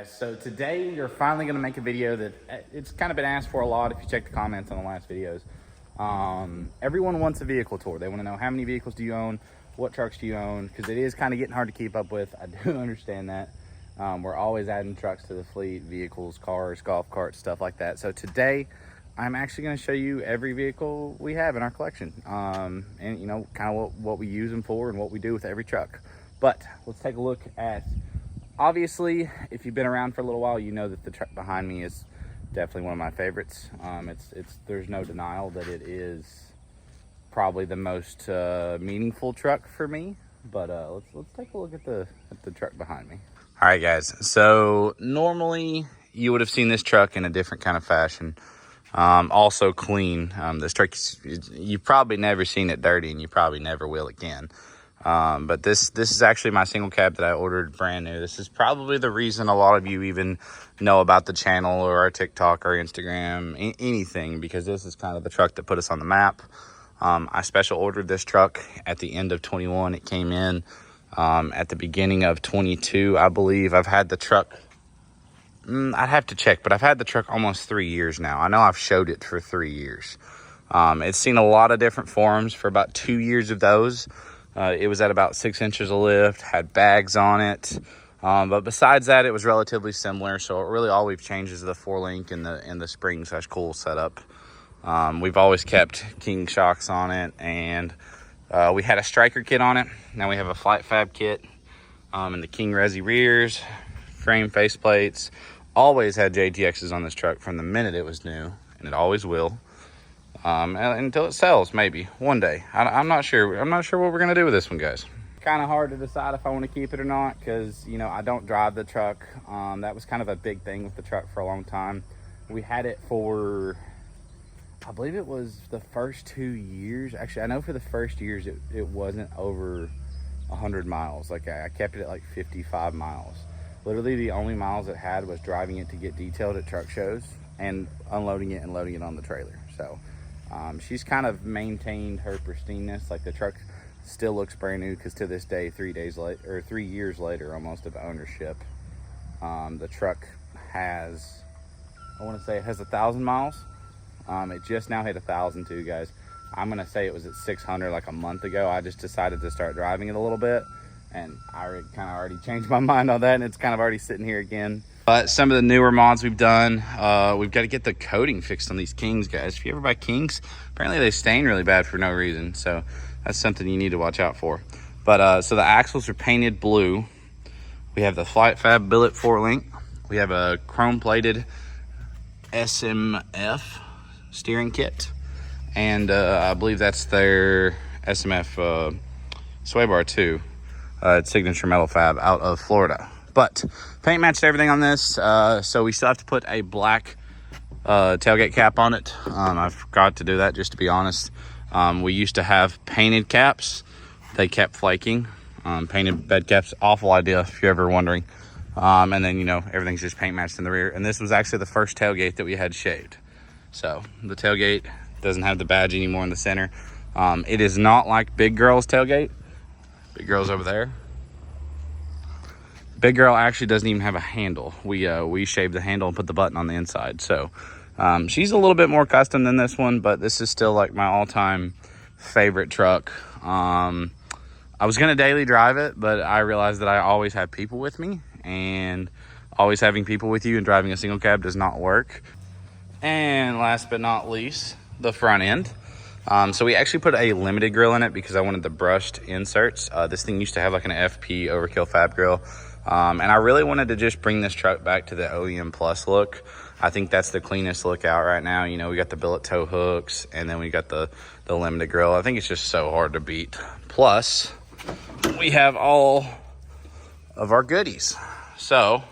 Guys, so today you're finally going to make a video that it's kind of been asked for a lot if you check the comments on the last videos. Everyone wants a vehicle tour. They want to know how many vehicles do you own, what trucks do you own, because it is kind of getting hard to keep up with. I do understand that. We're always adding trucks to the fleet, vehicles, cars, golf carts, stuff like that. So today I'm actually going to show you every vehicle we have in our collection, and you know, kind of what we use them for and what we do with every truck. But let's take a look at, obviously, if you've been around for a little while, you know that the truck behind me is definitely one of my favorites. There's no denial that it is probably the most meaningful truck for me. But let's take a look at the truck behind me. All right, guys. So normally you would have seen this truck in a different kind of fashion. Also clean. This truck, you've probably never seen it dirty, and you probably never will again. But this is actually my single cab that I ordered brand new. This is probably the reason a lot of you even know about the channel or our TikTok or Instagram, anything, because this is kind of the truck that put us on the map. I special ordered this truck at the end of 21. It came in at the beginning of 22, I believe. I've had the truck, I'd have to check, but I've had the truck almost 3 years now. I know I've showed it for 3 years. It's seen a lot of different forms for about 2 years of those. It was at about 6 inches of lift, had bags on it. But besides that, it was relatively similar. So really all we've changed is the 4-link and the spring/coil setup. We've always kept King shocks on it, and we had a striker kit on it. Now we have a flight fab kit, and the King Resi rears, frame faceplates. Always had JTXs on this truck from the minute it was new, and it always will. Until it sells, maybe one day. I'm not sure. I'm not sure what we're gonna do with this one, guys. Kind of hard to decide if I want to keep it or not, because you know I don't drive the truck. That was kind of a big thing with the truck for a long time. We had it for, I believe it was the first 2 years. Actually, I know for the first years it wasn't over 100 miles. Like I kept it at like 55 miles. Literally the only miles it had was driving it to get detailed at truck shows and unloading it and loading it on the trailer. So she's kind of maintained her pristineness. Like the truck still looks brand new, because to this day, 3 years later almost of ownership, the truck has, I want to say it has 1,000 miles. It just now hit 1,000 too, guys. I'm gonna say it was at 600 like a month ago. I just decided to start driving it a little bit, and I already changed my mind on that, and it's kind of already sitting here again. But some of the newer mods we've done, we've got to get the coating fixed on these Kings, guys. If you ever buy Kings, apparently they stain really bad for no reason. So that's something you need to watch out for. But so the axles are painted blue. We have the Flight Fab billet 4-link. We have a chrome plated SMF steering kit. And I believe that's their SMF sway bar too. It's Signature Metal Fab out of Florida. But paint matched everything on this, so we still have to put a black tailgate cap on it. I forgot to do that, just to be honest. We used to have painted caps. They kept flaking. Painted bed caps, awful idea if you're ever wondering. And then, you know, everything's just paint matched in the rear. And this was actually the first tailgate that we had shaved. So the tailgate doesn't have the badge anymore in the center. It is not like Big Girl's tailgate. Big Girl's over there. Big Girl actually doesn't even have a handle. We shaved the handle and put the button on the inside. So she's a little bit more custom than this one, but this is still like my all-time favorite truck. I was gonna daily drive it, but I realized that I always have people with me, and always having people with you and driving a single cab does not work. And last but not least, the front end. So we actually put a limited grill in it because I wanted the brushed inserts. This thing used to have like an FP Overkill Fab grill. And I really wanted to just bring this truck back to the OEM Plus look. I think that's the cleanest look out right now. You know, we got the billet tow hooks, and then we got the limited grill. I think it's just so hard to beat. Plus, we have all of our goodies. So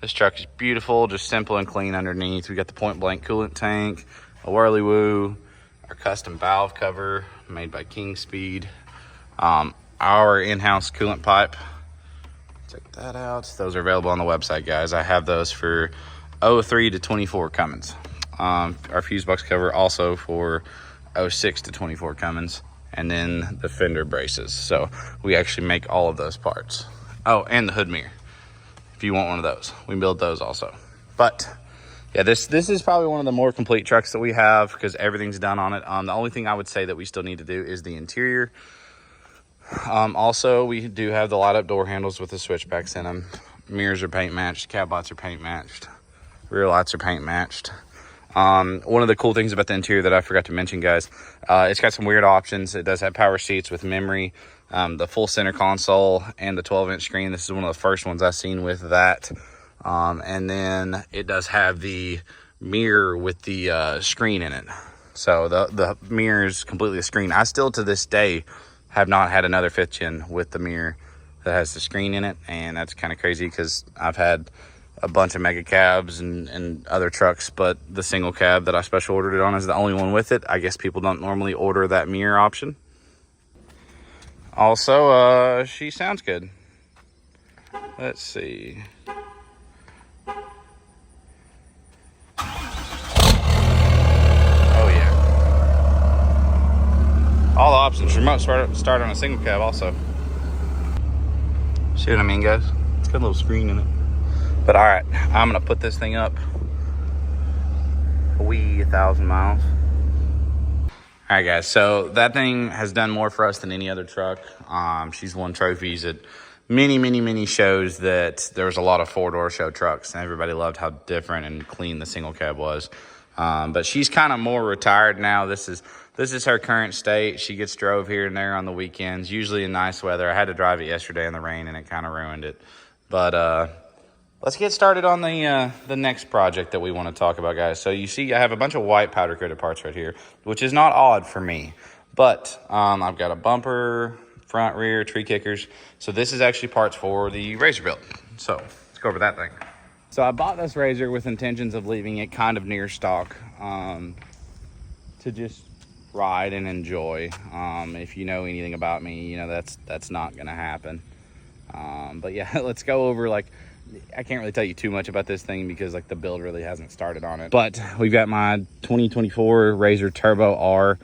this truck is beautiful, just simple and clean underneath. We got the point blank coolant tank, a whirly woo, our custom valve cover made by King Speed, our in-house coolant pipe. Check that out. Those are available on the website, guys. I have those for 03 to 24 Cummins. Our fuse box cover also for 06 to 24 Cummins. And then the fender braces. So we actually make all of those parts. Oh, and the hood mirror. if you want one of those. We can build those also. But yeah, this is probably one of the more complete trucks that we have because everything's done on it. The only thing I would say that we still need to do is the interior. Also, we do have the light-up door handles with the switchbacks in them. Mirrors are paint matched. Cab lights are paint matched. Rear lights are paint matched. One of the cool things about the interior that I forgot to mention, guys, it's got some weird options. It does have power seats with memory, the full center console, and the 12-inch screen. This is one of the first ones I've seen with that. And then it does have the mirror with the screen in it. So the mirror is completely a screen. I still, to this day, have not had another 5th gen with the mirror that has the screen in it, and that's kind of crazy because I've had a bunch of mega cabs and other trucks, but the single cab that I special ordered it on is the only one with it. I guess people don't normally order that mirror option. Also, she sounds good. Let's see. All the options. Remote start on a single cab also. See what I mean, guys? It's got a little screen in it. But all right, I'm gonna put this thing up a wee 1,000 miles. All right, guys, so that thing has done more for us than any other truck. She's won trophies at many shows that there was a lot of 4-door show trucks, and everybody loved how different and clean the single cab was. But she's kind of more retired now. This is her current state. She gets drove here and there on the weekends, usually in nice weather. I had to drive it yesterday in the rain, and it kind of ruined it. But let's get started on the next project that we want to talk about, guys. So you see I have a bunch of white powder coated parts right here, which is not odd for me. But I've got a bumper, front, rear, tree kickers. So this is actually parts for the Razor build. So let's go over that thing. So I bought this Razor with intentions of leaving it kind of near stock to just ride and enjoy. If you know anything about me, you know that's not gonna happen. But yeah, let's go over, like, I can't really tell you too much about this thing because like the build really hasn't started on it. But we've got my 2024 Razor Turbo R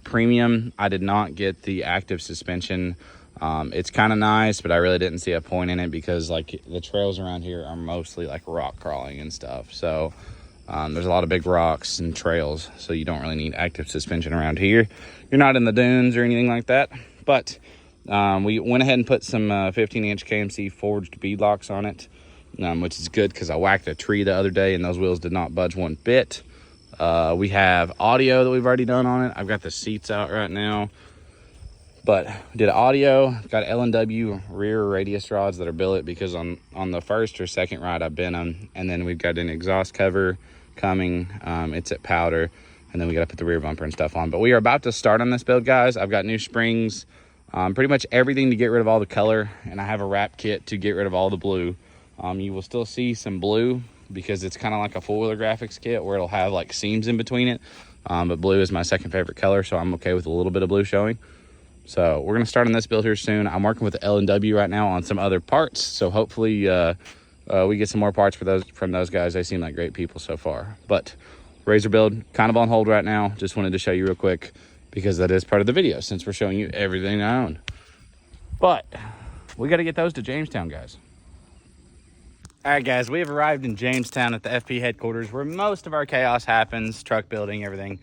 Premium. I did not get the active suspension. It's kind of nice, but I really didn't see a point in it because like the trails around here are mostly like rock crawling and stuff. So there's a lot of big rocks and trails, so you don't really need active suspension around here. You're not in the dunes or anything like that. But we went ahead and put some 15-inch KMC forged bead locks on it, which is good because I whacked a tree the other day and those wheels did not budge one bit. We have audio that we've already done on it. I've got the seats out right now. But we did audio, got L&W rear radius rods that are billet because on the first or second ride I've been on. And then we've got an exhaust cover coming. It's at powder. And then we got to put the rear bumper and stuff on. But we are about to start on this build, guys. I've got new springs, pretty much everything to get rid of all the color. And I have a wrap kit to get rid of all the blue. You will still see some blue because it's kind of like a four-wheeler graphics kit where it'll have like seams in between it. But blue is my second favorite color, so I'm okay with a little bit of blue showing. So we're going to start on this build here soon. I'm working with the L&W right now on some other parts. So hopefully we get some more parts from those guys. They seem like great people so far. But Razor build kind of on hold right now. Just wanted to show you real quick because that is part of the video since we're showing you everything I own. But we got to get those to Jamestown, guys. All right, guys, we have arrived in Jamestown at the FP headquarters where most of our chaos happens, truck building, everything.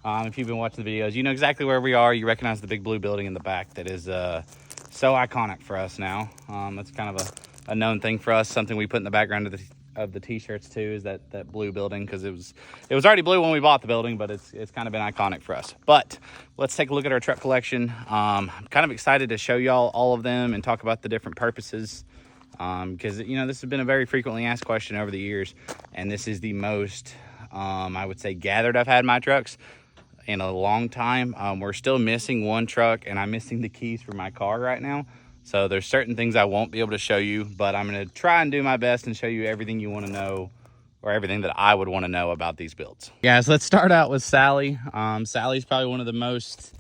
If you've been watching the videos, you know exactly where we are. You recognize the big blue building in the back that is so iconic for us now. That's kind of a known thing for us. Something we put in the background of the t-shirts too is that blue building because it was already blue when we bought the building, but it's kind of been iconic for us. But let's take a look at our truck collection. I'm kind of excited to show y'all all of them and talk about the different purposes because you know this has been a very frequently asked question over the years, and this is the most I would say gathered I've had my trucks in a long time. We're still missing one truck, and I'm missing the keys for my car right now. So there's certain things I won't be able to show you, but I'm going to try and do my best and show you everything you want to know, or everything that I would want to know about these builds. Guys, let's start out with Sally. Sally's probably one of the most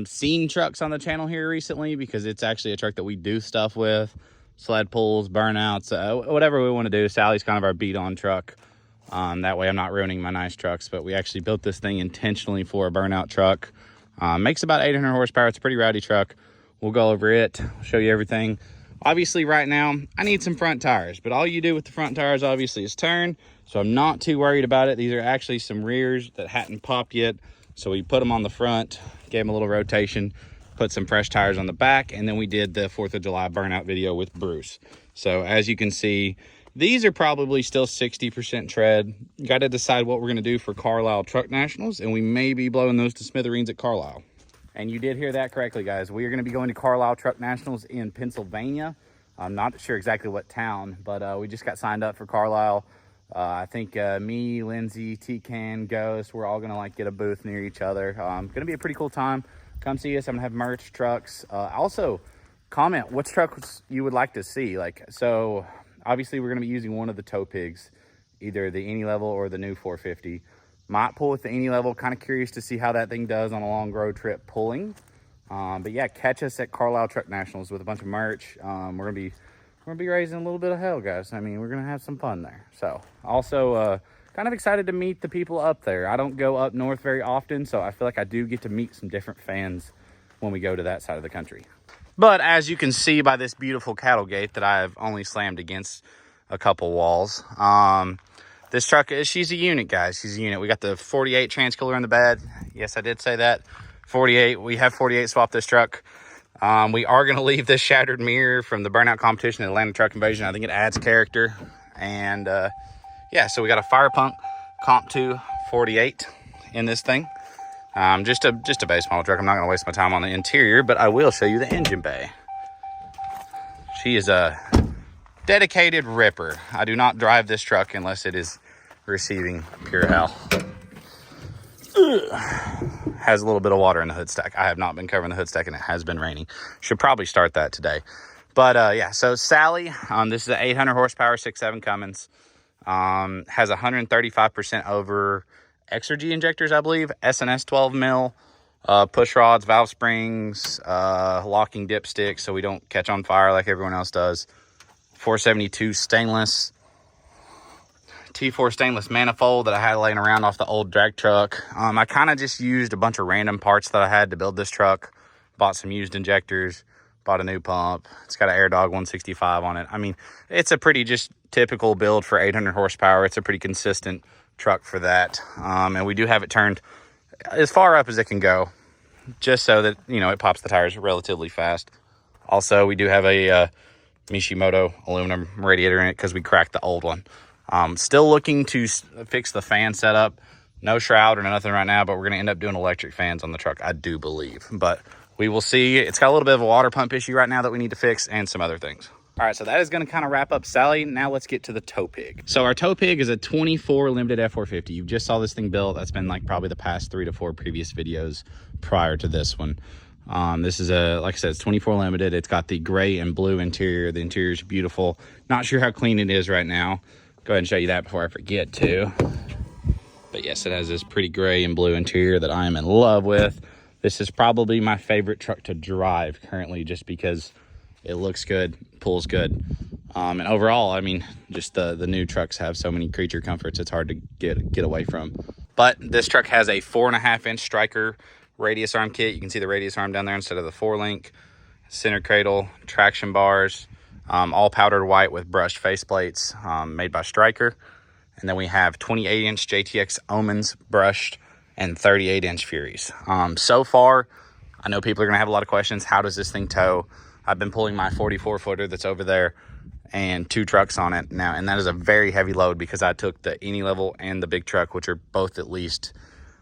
seen trucks on the channel here recently because it's actually a truck that we do stuff with. Sled pulls, burnouts, whatever we want to do. Sally's kind of our beat-on truck. That way I'm not ruining my nice trucks, but we actually built this thing intentionally for a burnout truck. Makes about 800 horsepower. It's a pretty rowdy truck. We'll go over it, show you everything. Obviously right now, I need some front tires, but all you do with the front tires obviously is turn. So I'm not too worried about it. These are actually some rears that hadn't popped yet. So we put them on the front, gave them a little rotation, put some fresh tires on the back, and then we did the 4th of July burnout video with Bruce. So as you can see, these are probably still 60% tread. Got to decide what we're going to do for Carlisle Truck Nationals, and we may be blowing those to smithereens at Carlisle. And you did hear that correctly, guys. We are going to be going to Carlisle Truck Nationals in Pennsylvania. I'm not sure exactly what town, but we just got signed up for Carlisle. I think me, Lindsay, T-Can, Ghost, we're all going to like get a booth near each other. Going to be a pretty cool time. Come see us. I'm going to have merch, trucks. Also, comment what trucks you would like to see. So obviously we're going to be using one of the tow pigs, either the any level or the new 450. Might pull with the any level. Kind of curious to see how that thing does on a long road trip pulling. But yeah, catch us at Carlisle Truck Nationals with a bunch of merch. We're gonna be raising a little bit of hell, guys. I mean, we're gonna have some fun there. So also kind of excited to meet the people up there. I don't go up north very often, so I feel like I do get to meet some different fans when we go to that side of the country. But as you can see by this beautiful cattle gate that I have only slammed against a couple walls, this truck, she's a unit, guys. She's a unit. We got the 48 transcooler in the bed. Yes, I did say that. 48. We have 48 swapped this truck. We are going to leave this shattered mirror from the burnout competition at Atlanta Truck Invasion. I think it adds character. And yeah, so we got a Fire Punk Comp 2 48 in this thing. Just a base model truck. I'm not going to waste my time on the interior, but I will show you the engine bay. She is a dedicated ripper. I do not drive this truck unless it is receiving pure hell. Has a little bit of water in the hood stack. I have not been covering the hood stack, and it has been raining. Should probably start that today. But yeah, so Sally, this is an 800 horsepower 6.7 Cummins. Has 135% over Exergy injectors, I believe. S&S 12 mil, push rods, valve springs, locking dipsticks so we don't catch on fire like everyone else does. 472 stainless, T4 stainless manifold that I had laying around off the old drag truck. I kind of just used a bunch of random parts that I had to build this truck. Bought some used injectors, bought a new pump. It's got an AirDog 165 on it. I mean, it's a pretty just typical build for 800 horsepower. It's a pretty consistent truck for that. And we do have it turned as far up as it can go, just so that, you know, it pops the tires relatively fast. Also, we do have a Mishimoto aluminum radiator in it because we cracked the old one. Still looking to fix the fan setup. No shroud or nothing right now, but we're going to end up doing electric fans on the truck, I do believe. But we will see. It's got a little bit of a water pump issue right now that we need to fix, and some other things. All right, so that is going to kind of wrap up Sally. Now let's get to the tow pig. So our tow pig is a 24 limited F450. You just saw this thing built. That's been like probably the past 3 to 4 previous videos prior to this one. This is a, like I said, it's 24 limited. It's got the gray and blue interior. The interior is beautiful. Not sure how clean it is right now. Go ahead and show you that before I forget to. But yes, it has this pretty gray and blue interior that I am in love with. This is probably my favorite truck to drive currently, just because it looks good, pulls good. And overall, I mean, just the new trucks have so many creature comforts, it's hard to get away from. But this truck has a 4.5-inch striker radius arm kit. You can see the radius arm down there instead of the 4-link. Center cradle, traction bars, all powdered white with brushed faceplates, made by Stryker. And then we have 28-inch JTX Omens brushed and 38-inch Furies. So far, I know people are going to have a lot of questions. How does this thing tow? I've been pulling my 44-footer that's over there and 2 trucks on it now, and that is a very heavy load because I took the any level and the big truck, which are both at least,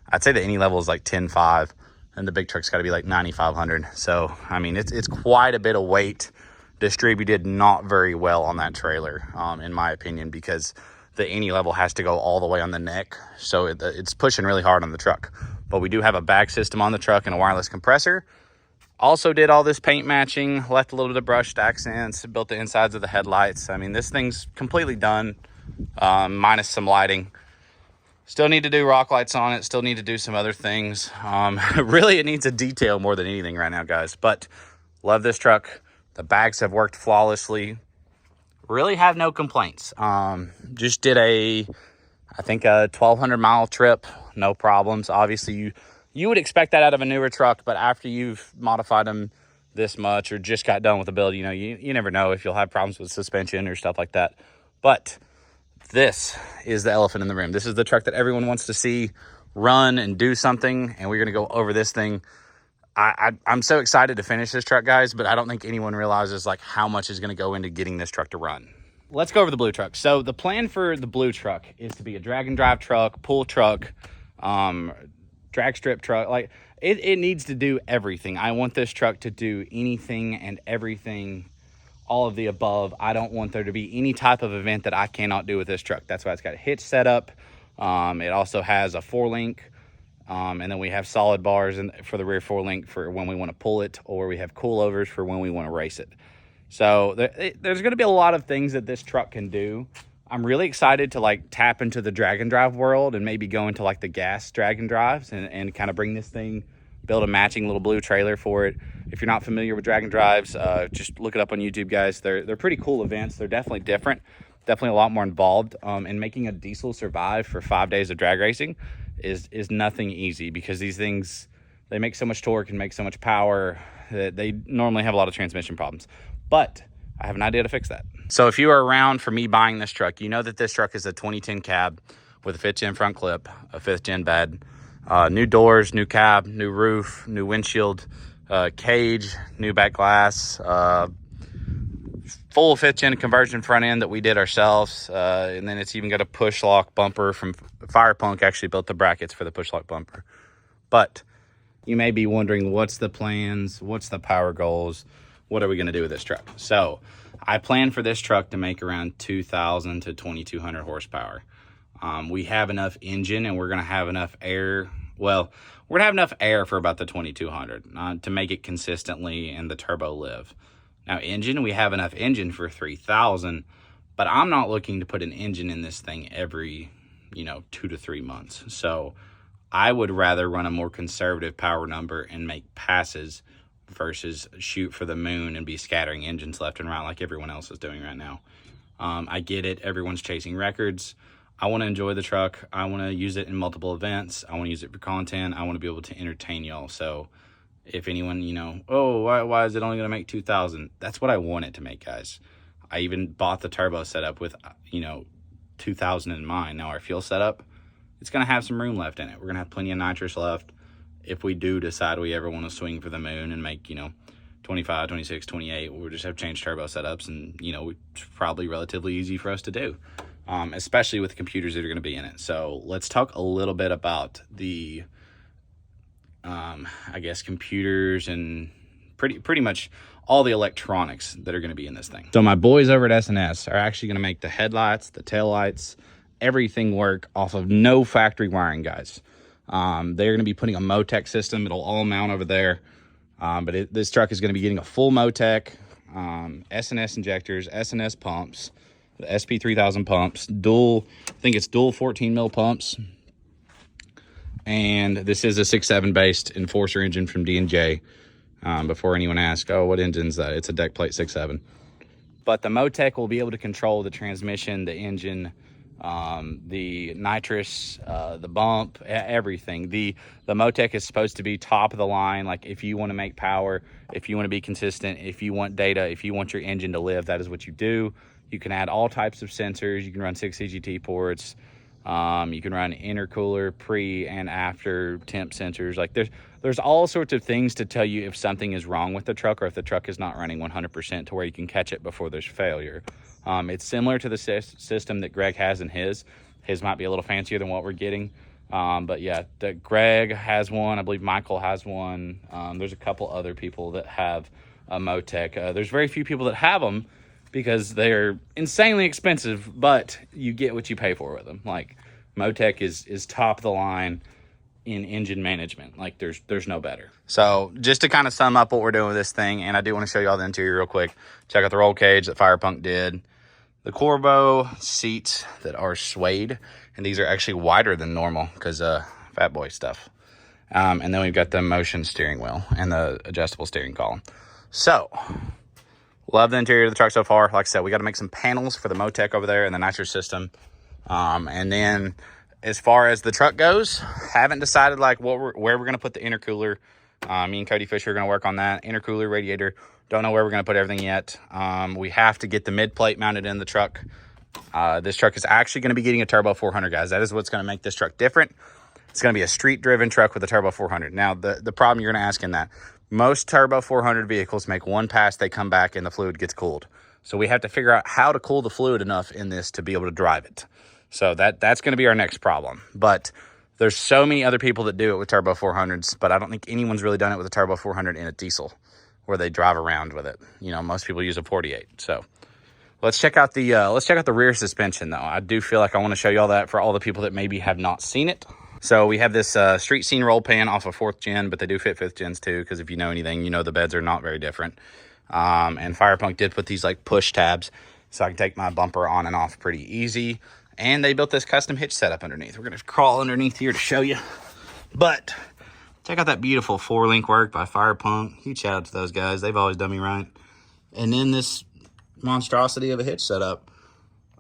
I'd say the any level is like 10.5, and the big truck's got to be like 9,500. So, I mean, it's quite a bit of weight distributed not very well on that trailer, in my opinion, because the any level has to go all the way on the neck, so it's pushing really hard on the truck. But we do have a bag system on the truck and a wireless compressor. Also did all this paint matching, left a little bit of brushed accents, built the insides of the headlights. I mean, this thing's completely done, minus some lighting. Still need to do rock lights on it, still need to do some other things. Really, it needs a detail more than anything right now, guys. But love this truck. The bags have worked flawlessly. Really have no complaints. Just did I think a 1,200 mile trip, no problems. Obviously, you would expect that out of a newer truck, but after you've modified them this much or just got done with the build. You know, you never know if you'll have problems with suspension or stuff like that. But this is the elephant in the room. This is the truck that everyone wants to see run and do something, and we're going to go over this thing. I'm so excited to finish this truck, guys, but I don't think anyone realizes like how much is going to go into getting this truck to run. Let's go over the blue truck. So the plan for the blue truck is to be a drag and drive truck, pull truck, drag strip truck. Like it needs to do everything. I want this truck to do anything and everything, all of the above. I don't want there to be any type of event that I cannot do with this truck. That's why it's got a hitch setup. It also has a 4-link. And then we have solid bars for the rear 4-link for when we want to pull it, or we have coilovers for when we want to race it. So there's going to be a lot of things that this truck can do. I'm really excited to like tap into the drag and drive world and maybe go into like the gas drag and drives and kind of bring this thing, build a matching little blue trailer for it. If you're not familiar with drag and drives, just look it up on YouTube, guys. They're pretty cool events. They're definitely different, definitely a lot more involved. And making a diesel survive for 5 days of drag racing is nothing easy, because these things, they make so much torque and make so much power that they normally have a lot of transmission problems. But I have an idea to fix that. So if you are around for me buying this truck, you know that this truck is a 2010 cab with a 5th gen front clip, a 5th gen bed, new doors, new cab, new roof, new windshield, cage, new back glass, full 5th gen conversion front end that we did ourselves. And then it's even got a push lock bumper from Firepunk. Actually built the brackets for the push lock bumper. But you may be wondering, what's the plans? What's the power goals? What are we going to do with this truck? So I plan for this truck to make around 2,000 to 2,200 horsepower. We have enough engine, and we're going to have enough air. Well, we're going to have enough air for about the 2,200 to make it consistently and the turbo live. Now, engine, we have enough engine for 3,000, but I'm not looking to put an engine in this thing every, 2 to 3 months. So I would rather run a more conservative power number and make passes versus shoot for the moon and be scattering engines left and right like everyone else is doing right now. I get it. Everyone's chasing records. I want to enjoy the truck. I want to use it in multiple events. I want to use it for content. I want to be able to entertain y'all. So if anyone, why is it only going to make 2,000? That's what I want it to make, guys. I even bought the turbo setup with, 2,000 in mind. Now our fuel setup, it's going to have some room left in it. We're going to have plenty of nitrous left. If we do decide we ever want to swing for the moon and make, 25, 26, 28, we'll just have changed turbo setups, and, it's probably relatively easy for us to do, especially with the computers that are going to be in it. So let's talk a little bit about the, computers and pretty much all the electronics that are going to be in this thing. So my boys over at S&S are actually going to make the headlights, the taillights, everything work off of no factory wiring, guys. They're going to be putting a Motec system. It'll all mount over there. But this truck is going to be getting a full Motec, S&S injectors, S&S pumps, the SP3000 pumps, I think it's dual 14 mil pumps. And this is a 6.7 based Enforcer engine from D&J. Before anyone asks, what engine's that? It's a deck plate 6.7. But the Motec will be able to control the transmission, the engine, the nitrous, the bump, everything. The Motec is supposed to be top of the line. Like if you want to make power, if you want to be consistent, if you want data, if you want your engine to live, that is what you do. You can add all types of sensors. You can run 6 CGT ports. You can run intercooler, pre and after temp sensors. Like there's all sorts of things to tell you if something is wrong with the truck, or if the truck is not running 100%, to where you can catch it before there's failure. It's similar to the system that Greg has in his. His might be a little fancier than what we're getting. But yeah, Greg has one. I believe Michael has one. There's a couple other people that have a Motec. There's very few people that have them because they're insanely expensive, but you get what you pay for with them. Like Motec is top of the line in engine management. Like there's no better. So just to kind of sum up what we're doing with this thing, and I do want to show you all the interior real quick. Check out the roll cage that Firepunk did. The Corbeau seats that are suede, and these are actually wider than normal because fat boy stuff. And then we've got the motion steering wheel and the adjustable steering column. So love the interior of the truck so far. Like I said, we got to make some panels for the Motec over there and the nitrous system. And then as far as the truck goes, haven't decided like where we're going to put the intercooler. Me and Cody Fisher are going to work on that. Intercooler, radiator. Don't know where we're going to put everything yet. We have to get the mid plate mounted in the truck. This truck is actually going to be getting a turbo 400, guys. That is what's going to make this truck different. It's going to be a street-driven truck with a turbo 400. Now, the problem you're going to ask in that, most turbo 400 vehicles make one pass, they come back, and the fluid gets cooled. So we have to figure out how to cool the fluid enough in this to be able to drive it. So that's going to be our next problem. But there's so many other people that do it with turbo 400s, but I don't think anyone's really done it with a turbo 400 in a diesel where they drive around with it. You know, most people use a 48. So let's check out the rear suspension, though. I do feel like I want to show you all that for all the people that maybe have not seen it. So we have this street scene roll pan off of 4th gen, but they do fit 5th gens too, because if you know anything, you know the beds are not very different. And Firepunk did put these like push tabs so I can take my bumper on and off pretty easy. And they built this custom hitch setup underneath. We're going to crawl underneath here to show you. But check out that beautiful 4-link work by Firepunk. Huge shout out to those guys. They've always done me right. And then this monstrosity of a hitch setup.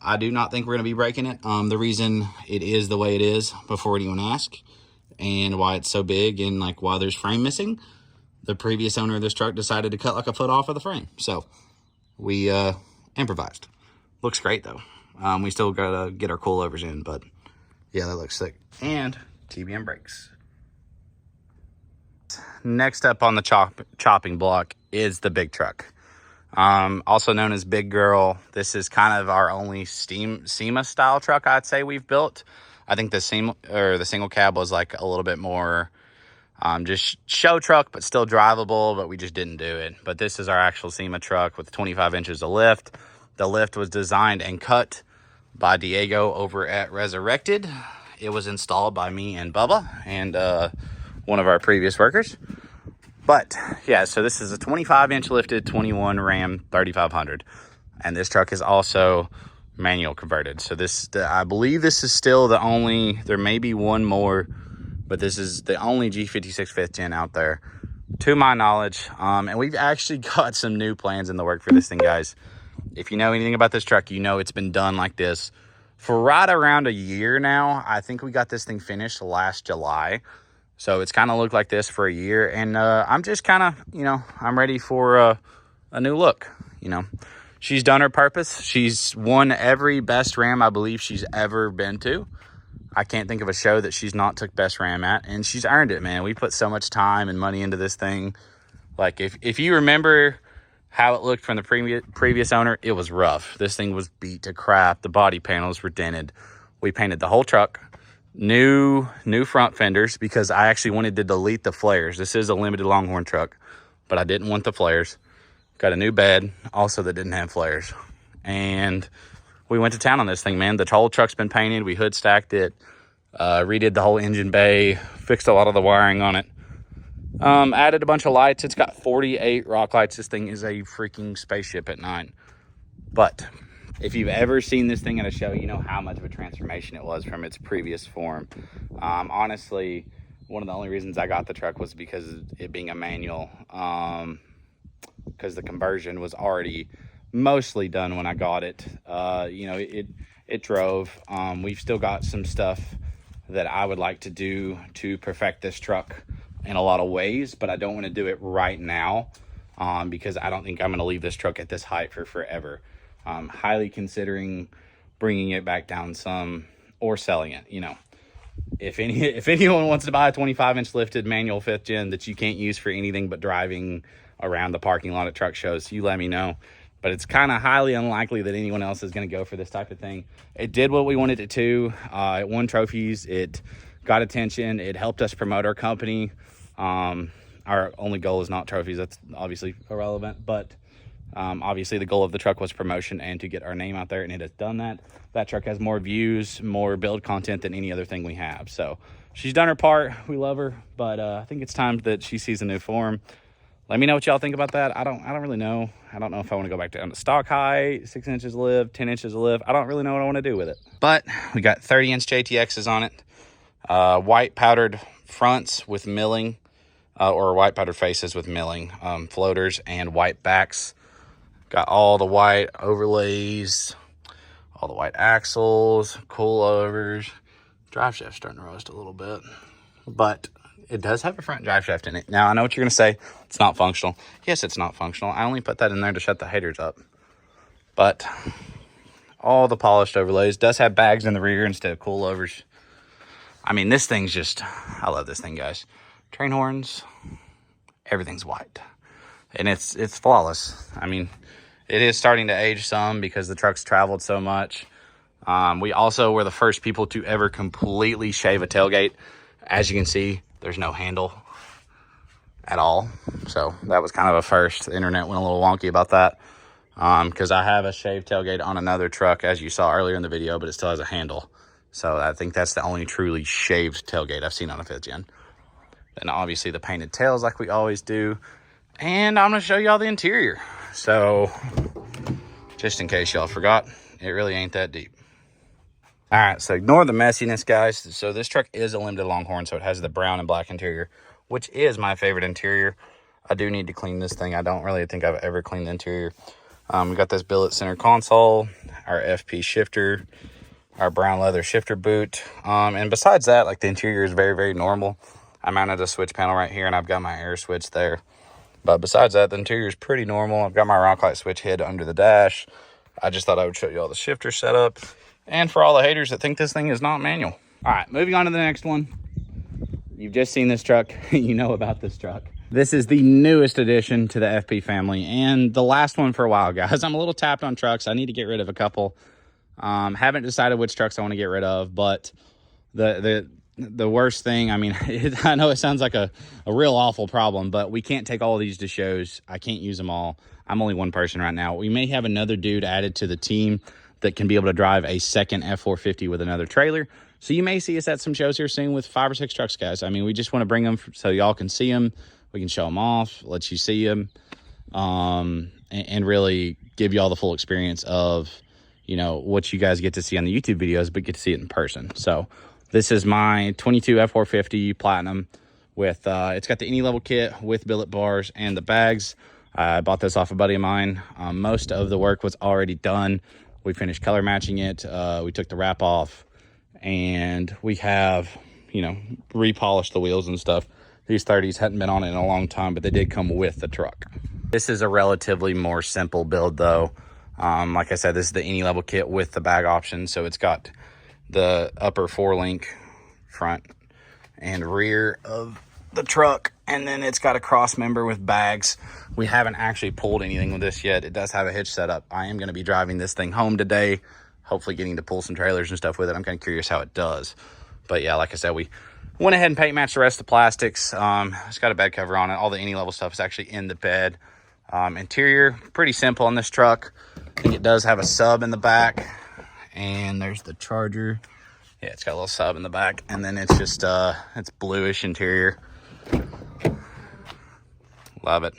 I do not think we're going to be breaking it. The reason it is the way it is, before anyone asks, and why it's so big and like why there's frame missing, the previous owner of this truck decided to cut like a foot off of the frame. So we improvised. Looks great though. We still got to get our coilovers in, but yeah, that looks sick. And TBM brakes. Next up on the chopping block is the big truck. Also known as Big Girl. This is kind of our only SEMA style truck I'd say we've built. I think the single cab was like a little bit more just show truck, but still drivable, but we just didn't do it. But this is our actual SEMA truck with 25 inches of lift. The lift was designed and cut by Diego over at Resurrected. It was installed by me and Bubba and one of our previous workers. But yeah, so this is a 25-inch lifted 21 Ram 3500, and this truck is also manual converted. So I believe this is still the only, there may be one more, but this is the only G56 5th gen out there to my knowledge. And we've actually got some new plans in the work for this thing, guys. If you know anything about this truck, you know it's been done like this for right around a year now. I think we got this thing finished last July. So it's kind of looked like this for a year. And I'm just kind of, you know, I'm ready for a new look. You know, she's done her purpose. She's won every best Ram I believe she's ever been to. I can't think of a show that she's not took best Ram at. And she's earned it, man. We put so much time and money into this thing. Like, if you remember how it looked from the previous owner, it was rough. This thing was beat to crap. The body panels were dented. We painted the whole truck. New front fenders, because I actually wanted to delete the flares. This is a limited Longhorn truck, but I didn't want the flares. Got a new bed also that didn't have flares, and we went to town on this thing, man. The whole truck's been painted. We hood stacked it, redid the whole engine bay, fixed a lot of the wiring on it, added a bunch of lights. It's got 48 rock lights. This thing is a freaking spaceship at night. But if you've ever seen this thing at a show, you know how much of a transformation it was from its previous form. Honestly, one of the only reasons I got the truck was because of it being a manual, because the conversion was already mostly done when I got it. You know, it drove. We've still got some stuff that I would like to do to perfect this truck in a lot of ways, but I don't want to do it right now because I don't think I'm going to leave this truck at this height for forever. Highly considering bringing it back down some or selling it. You know, if anyone wants to buy a 25-inch lifted manual 5th gen that you can't use for anything but driving around the parking lot at truck shows, you let me know. But it's kind of highly unlikely that anyone else is going to go for this type of thing. It did what we wanted it to. It won trophies. It got attention. It helped us promote our company. Our only goal is not trophies. That's obviously irrelevant, but obviously the goal of the truck was promotion and to get our name out there, and it has done that. That truck has more views, more build content than any other thing we have. So she's done her part. We love her, but I think it's time that she sees a new form. Let me know what y'all think about that. I don't really know. I don't know if I want to go back down to stock height, 6 inches of lift, 10 inches of lift. I don't really know what I want to do with it. But we got 30-inch JTXs on it. White powdered fronts with milling, or white powdered faces with milling, floaters and white backs. Got all the white overlays, all the white axles, coilovers. Drive shaft's starting to roast a little bit, but It does have a front drive shaft in it. Now, I know what you're going to say. It's not functional. Yes, it's not functional. I only put that in there to shut the haters up. But all the polished overlays. Does have bags in the rear instead of coilovers. I mean, this thing's just, I love this thing, guys. Train horns, everything's white. And it's flawless. I mean, it is starting to age some because the truck's traveled so much. We also were the first people to ever completely shave a tailgate. As you can see, there's no handle at all. So that was kind of a first. The internet went a little wonky about that. Because I have a shaved tailgate on another truck, as you saw earlier in the video, but it still has a handle. So I think that's the only truly shaved tailgate I've seen on a 5th gen. Then obviously the painted tails like we always do. And I'm going to show y'all the interior. So just in case y'all forgot, it really ain't that deep. All right, so ignore the messiness, guys. So this truck is a limited Longhorn, so it has the brown and black interior, which is my favorite interior. I do need to clean this thing. I don't really think I've ever cleaned the interior. We got this billet center console, our FP shifter, our brown leather shifter boot. And besides that, like, the interior is very, very normal. I mounted a switch panel right here, and I've got my air switch there. But besides that, the interior is pretty normal. I've got my rock light switch hid under the dash. I just thought I would show you all the shifter setup. And for all the haters that think this thing is not manual. All right, moving on to the next one. You've just seen this truck. You know about this truck. This is the newest addition to the FP family and the last one for a while, guys. I'm a little tapped on trucks. I need to get rid of a couple. Haven't decided which trucks I want to get rid of, but the worst thing, I mean, I know it sounds like a real awful problem, but we can't take all of these to shows. I can't use them all. I'm only one person right now. We may have another dude added to the team that can be able to drive a second F450 with another trailer. So you may see us at some shows here soon with 5 or 6 trucks, guys. I mean, we just want to bring them so y'all can see them. We can show them off, let you see them, and really give you all the full experience of, you know, what you guys get to see on the YouTube videos, but get to see it in person. So this is my 22 F450 Platinum with, it's got the any level kit with billet bars and the bags. I bought this off a buddy of mine. Most of the work was already done. We finished color matching it. We took the wrap off, and we have, you know, repolished the wheels and stuff. These 30s hadn't been on it in a long time, but they did come with the truck. This is a relatively more simple build, though. Like I said, this is the any level kit with the bag option. So it's got the upper 4-link front and rear of the truck, and then it's got a cross member with bags. We haven't actually pulled anything with this yet. It does have a hitch setup. I am going to be driving this thing home today, hopefully getting to pull some trailers and stuff with it. I'm kind of curious how it does. But yeah, like I said, we went ahead and paint matched the rest of the plastics. It's got a bed cover on it. All the any level stuff is actually in the bed. Interior, pretty simple on this truck. I think it does have a sub in the back, and there's the charger. Yeah, it's got a little sub in the back, and then it's just it's bluish interior. Love it.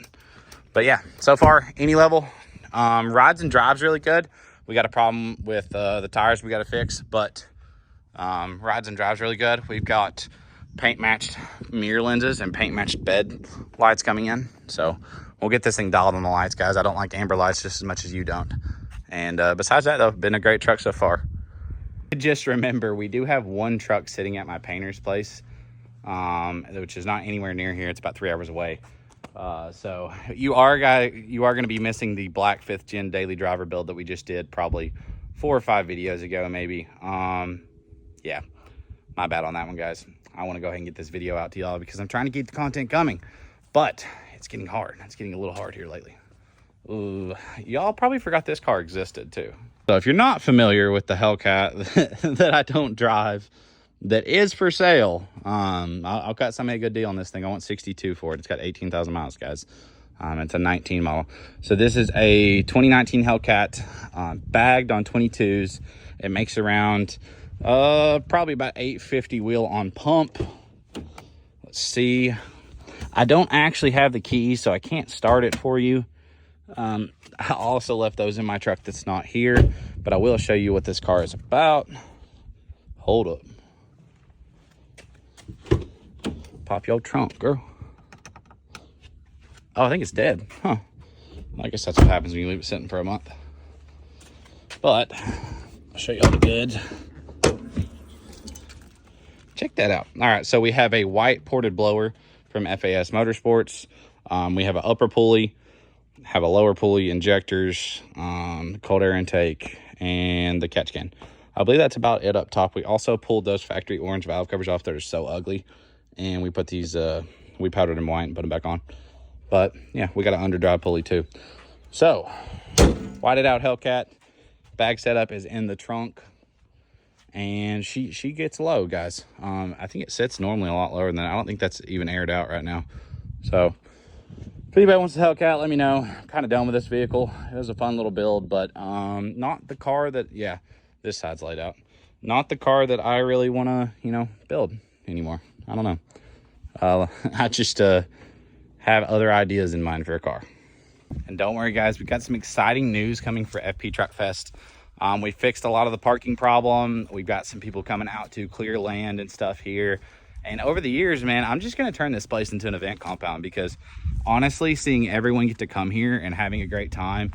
But yeah, so far any level. Rides and drives really good. We got a problem with the tires we got to fix, but rides and drives really good. We've got paint matched mirror lenses and paint matched bed lights coming in, so we'll get this thing dialed on the lights, guys. I don't like amber lights just as much as you don't. And besides that, though, been a great truck so far. Just remember, we do have one truck sitting at my painter's place, which is not anywhere near here. It's about 3 hours away. So you are going to be missing the black 5th gen daily driver build that we just did probably 4 or 5 videos ago, maybe. Yeah, my bad on that one, guys. I want to go ahead and get this video out to y'all because I'm trying to keep the content coming, but it's getting hard. It's getting a little hard here lately. Y'all probably forgot this car existed too. So if you're not familiar with the Hellcat that I don't drive, that is for sale, I'll cut somebody a good deal on this thing. I want 62 for it. It's got 18,000 miles, guys. It's a 19 model. So this is a 2019 Hellcat, bagged on 22s. It makes around probably about 850 wheel on pump. Let's see. I don't actually have the keys, so I can't start it for you. I also left those in my truck that's not here, but I will show you what this car is about. Hold up. Pop your trunk, girl. Oh, I think it's dead. Huh. I guess that's what happens when you leave it sitting for a month. But I'll show you all the goods. check that out. All right, so we have a white ported blower from FAS Motorsports. We have an upper pulley, have a lower pulley, injectors, cold air intake, and the catch can. I believe that's about it up top. We also pulled those factory orange valve covers off that are so ugly, and we put these, we powdered them white and put them back on. But yeah, we got an underdrive pulley too. So, whited out Hellcat. Bag setup is in the trunk, and she gets low, guys. I think it sits normally a lot lower than that. I don't think that's even aired out right now. So, if anybody wants the Hellcat, let me know. I'm kind of done with this vehicle. It was a fun little build, but not the car that, yeah, this side's laid out. Not the car that I really want to, you know, build anymore. I don't know. I just have other ideas in mind for a car. And don't worry, guys, we got some exciting news coming for FP Truck Fest. We fixed a lot of the parking problem. We've got some people coming out to clear land and stuff here. And over the years, man, I'm just going to turn this place into an event compound, because honestly, seeing everyone get to come here and having a great time,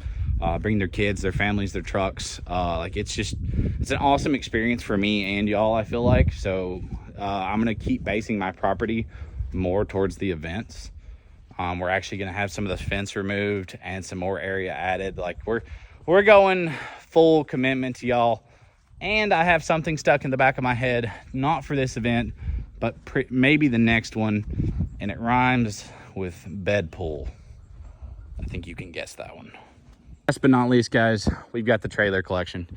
bring their kids, their families, their trucks, like it's an awesome experience for me and y'all, I feel like. So I'm going to keep basing my property more towards the events. We're actually going to have some of the fence removed and some more area added. Like we're going full commitment to y'all. And I have something stuck in the back of my head, not for this event, but maybe the next one, and it rhymes with bed pull. I think you can guess that one. Last but not least, guys, we've got the trailer collection.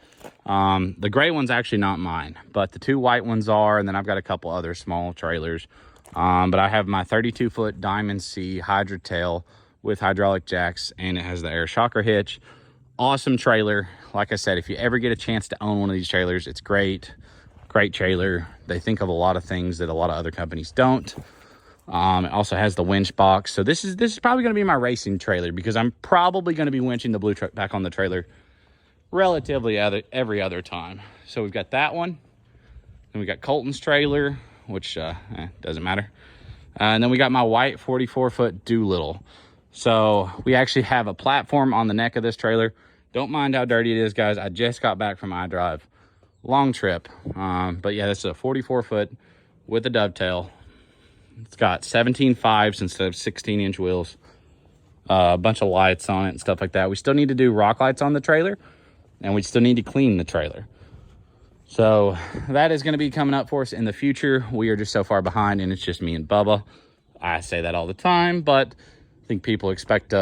The gray one's actually not mine, but the two white ones are, and then I've got a couple other small trailers. But I have my 32-foot Diamond C Hydra tail with hydraulic jacks, and it has the air shocker hitch. Awesome trailer. Like I said, if you ever get a chance to own one of these trailers, it's great. Great trailer. They think of a lot of things that a lot of other companies don't. It also has the winch box. So this is probably going to be my racing trailer, because I'm probably going to be winching the blue truck back on the trailer relatively every other time. So we've got that one. Then we got Colton's trailer, which doesn't matter. And then we got my white 44-foot Doolittle. So we actually have a platform on the neck of this trailer. Don't mind how dirty it is, guys. I just got back from iDrive. Long trip. But yeah, this is a 44-foot with a dovetail. It's got 17.5s instead of 16-inch wheels. A bunch of lights on it and stuff like that. We still need to do rock lights on the trailer, and we still need to clean the trailer. So that is going to be coming up for us in the future. We are just so far behind, and it's just me and Bubba. I say that all the time, but I think people expect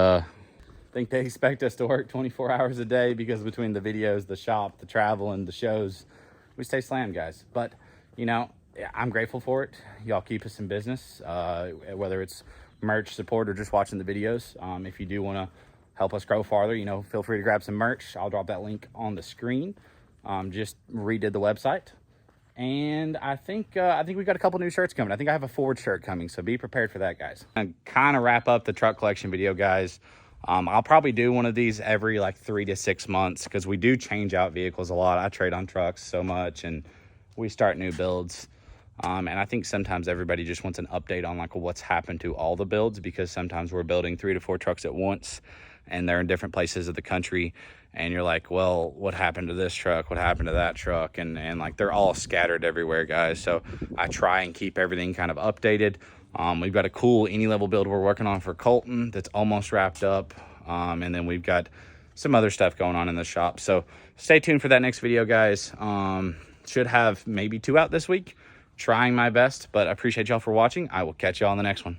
they expect us to work 24 hours a day, because between the videos, the shop, the travel, and the shows, we stay slammed, guys. But, you know, I'm grateful for it. Y'all keep us in business, whether it's merch support or just watching the videos. If you do want to help us grow farther, you know, feel free to grab some merch. I'll drop that link on the screen. Just redid the website, and I think we got a couple new shirts coming. I think I have a Ford shirt coming, so be prepared for that, guys. And kind of wrap up the truck collection video, guys. I'll probably do one of these every like 3 to 6 months, because we do change out vehicles a lot. I trade on trucks so much, and we start new builds. And I think sometimes everybody just wants an update on like what's happened to all the builds, because sometimes we're building 3 to 4 trucks at once, and they're in different places of the country. And you're like, well, what happened to this truck? What happened to that truck? And like, they're all scattered everywhere, guys. So I try and keep everything kind of updated. We've got a cool any level build we're working on for Colton that's almost wrapped up. And then we've got some other stuff going on in the shop. So stay tuned for that next video, guys. Should have maybe 2 out this week. Trying my best, but I appreciate y'all for watching. I will catch y'all on the next one.